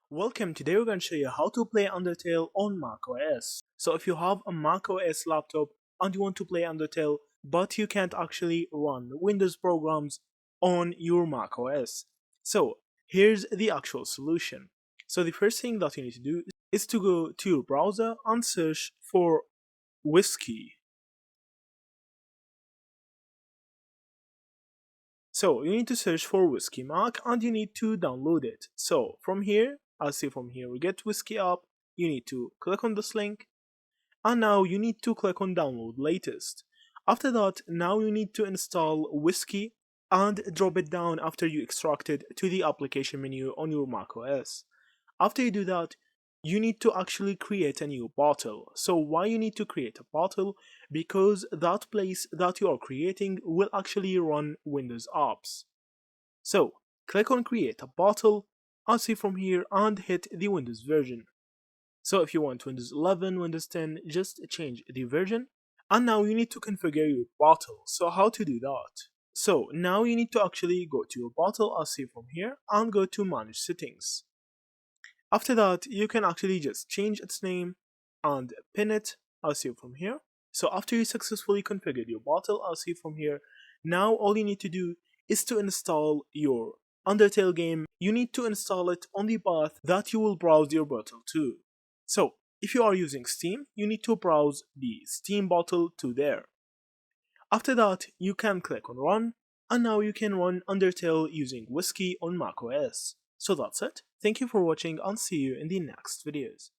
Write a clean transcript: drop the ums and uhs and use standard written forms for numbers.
Welcome, today we're going to show you how to play Undertale on macOS. So if you have a macOS laptop and you want to play Undertale but you can't actually run Windows programs on your macOS. So here's the actual solution. So the first thing that you need to do is to go to your browser and search for Whiskey. So you need to search for Whiskey Mac and you need to download it. So from here, we get Whiskey app. You need to click on this link and now you need to click on download latest. After that, now you need to install Whiskey and drop it down after you extract it to the application menu on your macOS. After you do that, you need to actually create a new bottle. So why you need to create a bottle? Because that place that you are creating will actually run Windows apps. So click on create a bottle, as see from here, and hit the Windows version. So if you want Windows 11, Windows 10, just change the version. And now you need to configure your bottle. So how to do that? So now you need to actually go to your bottle, as see from here, and go to manage settings. After that, you can actually just change its name and pin it, as see from here. So after you successfully configured your bottle, as see from here, now all you need to do is to install your Undertale game. You need to install it on the path that you will browse your bottle to. So if you are using Steam, you need to browse the Steam bottle to there. After that, you can click on run, and now you can run Undertale using Whiskey on macOS. So that's it. Thank you for watching and see you in the next videos.